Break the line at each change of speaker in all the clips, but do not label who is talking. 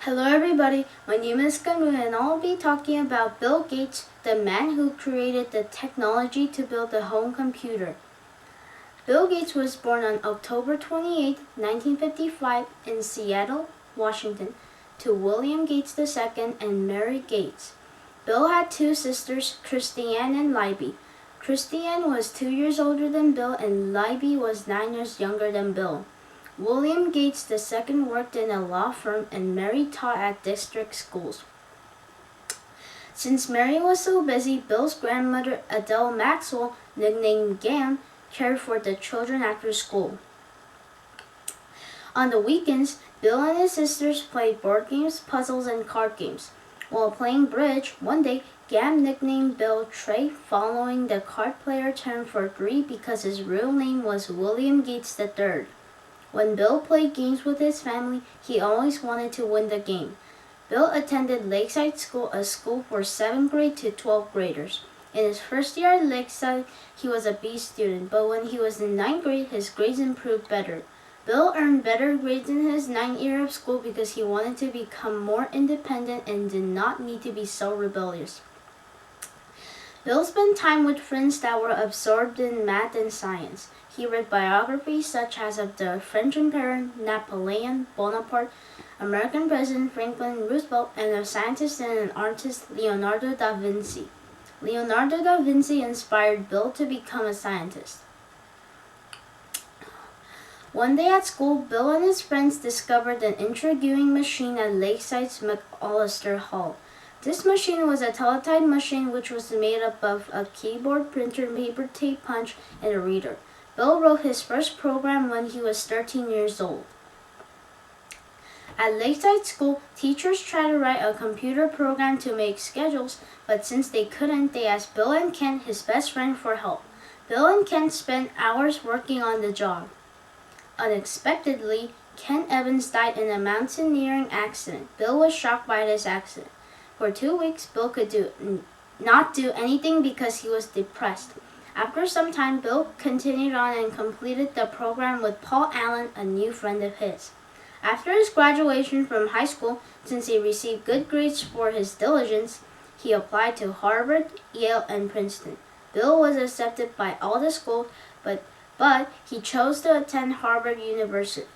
Hello everybody, my name is Gunwoo and I'll be talking about Bill Gates, the man who created the technology to build the home computer. Bill Gates was born on October 28, 1955 in Seattle, Washington, to William Gates II and Mary Gates. Bill had two sisters, Christiane and Libby. Christiane was 2 years older than Bill and Libby was 9 years younger than Bill. William Gates II worked in a law firm and Mary taught at district schools. Since Mary was so busy, Bill's grandmother, Adele Maxwell, nicknamed Gam, cared for the children after school. On the weekends, Bill and his sisters played board games, puzzles, and card games. While playing bridge, one day, Gam nicknamed Bill Trey, following the card player term for three because his real name was William Gates III. When Bill played games with his family, he always wanted to win the game. Bill attended Lakeside School, a school for 7th grade to 12th graders. In his first year at Lakeside, he was a B student, but when he was in 9th grade, his grades improved better. Bill earned better grades in his 9th year of school because he wanted to become more independent and did not need to be so rebellious. Bill spent time with friends that were absorbed in math and science. He read biographies such as of the French Emperor Napoleon Bonaparte, American President Franklin Roosevelt, and of scientist and an artist Leonardo da Vinci. Leonardo da Vinci inspired Bill to become a scientist. One day at school, Bill and his friends discovered an interviewing machine at Lakeside's McAllister Hall. This machine was a teletype machine which was made up of a keyboard, printer, paper tape punch, and a reader. Bill wrote his first program when he was 13 years old. At Lakeside School, teachers tried to write a computer program to make schedules, but since they couldn't, they asked Bill and Ken, his best friend, for help. Bill and Ken spent hours working on the job. Unexpectedly, Ken Evans died in a mountaineering accident. Bill was shocked by this accident. For 2 weeks, Bill could not do anything because he was depressed. After some time, Bill continued on and completed the program with Paul Allen, a new friend of his. After his graduation from high school, since he received good grades for his diligence, he applied to Harvard, Yale, and Princeton. Bill was accepted by all the schools, but he chose to attend Harvard University.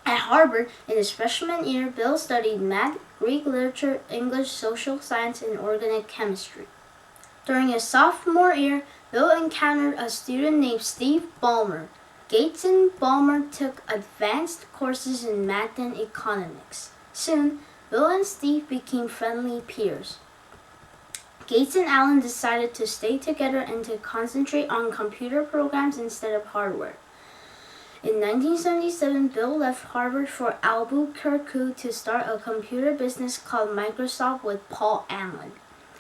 At Harvard, in his freshman year, Bill studied math, Greek literature, English, social science, and organic chemistry. During his sophomore year, Bill encountered a student named Steve Ballmer. Gates and Ballmer took advanced courses in math and economics. Soon, Bill and Steve became friendly peers. Gates and Allen decided to stay together and to concentrate on computer programs instead of hardware. In 1977, Bill left Harvard for Albuquerque to start a computer business called Microsoft with Paul Allen.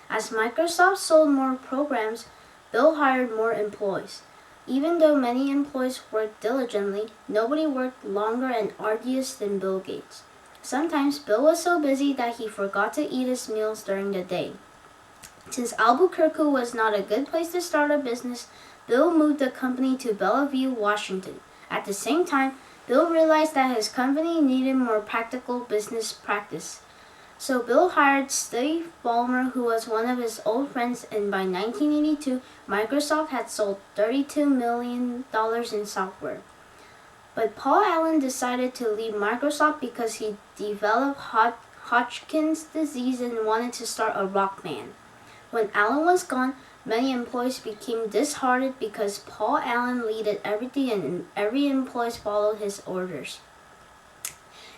As Microsoft sold more programs, Bill hired more employees. Even though many employees worked diligently, nobody worked longer and arduous than Bill Gates. Sometimes Bill was so busy that he forgot to eat his meals during the day. Since Albuquerque was not a good place to start a business, Bill moved the company to Bellevue, Washington. At the same time, Bill realized that his company needed more practical business practice. So Bill hired Steve Ballmer, who was one of his old friends, and by 1982, Microsoft had sold $32 million in software. But Paul Allen decided to leave Microsoft because he developed Hodgkin's disease and wanted to start a rock band. When Allen was gone, many employees became disheartened because Paul Allen led everything and every employee followed his orders.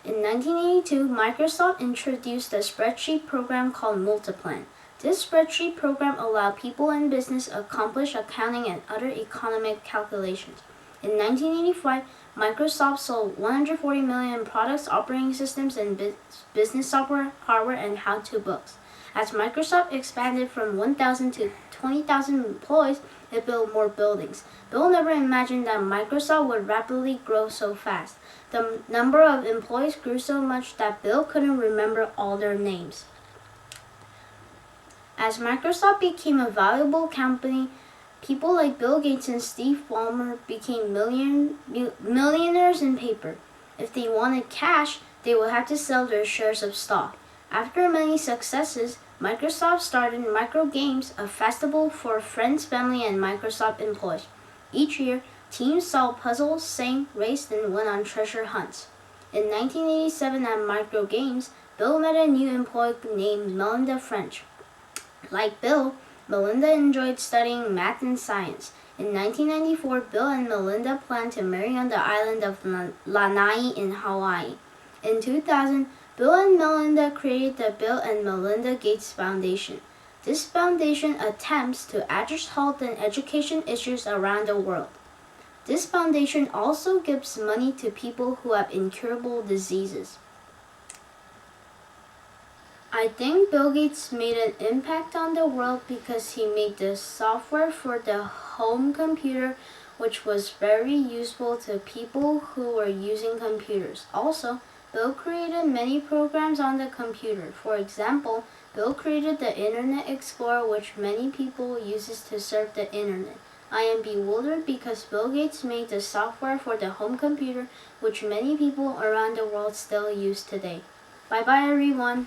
In 1982, Microsoft introduced a spreadsheet program called Multiplan. This spreadsheet program allowed people in business to accomplish accounting and other economic calculations. In 1985, Microsoft sold 140 million products, operating systems, and business software, hardware, and how-to books. As Microsoft expanded from 1,000 to 20,000 employees, it built more buildings. Bill never imagined that Microsoft would rapidly grow so fast. The number of employees grew so much that Bill couldn't remember all their names. As Microsoft became a valuable company, people like Bill Gates and Steve Ballmer became millionaires in paper. If they wanted cash, they would have to sell their shares of stock. After many successes, Microsoft started Micro Games, a festival for friends, family, and Microsoft employees. Each year, teams solved puzzles, sang, raced, and went on treasure hunts. In 1987 at Micro Games, Bill met a new employee named Melinda French. Like Bill, Melinda enjoyed studying math and science. In 1994, Bill and Melinda planned to marry on the island of Lanai in Hawaii. In 2000, Bill and Melinda created the Bill and Melinda Gates Foundation. This foundation attempts to address health and education issues around the world. This foundation also gives money to people who have incurable diseases. I think Bill Gates made an impact on the world because he made the software for the home computer, which was very useful to people who were using computers. Also, Bill created many programs on the computer. For example, Bill created the Internet Explorer, which many people uses to surf the internet. I am bewildered because Bill Gates made the software for the home computer, which many people around the world still use today. Bye bye everyone.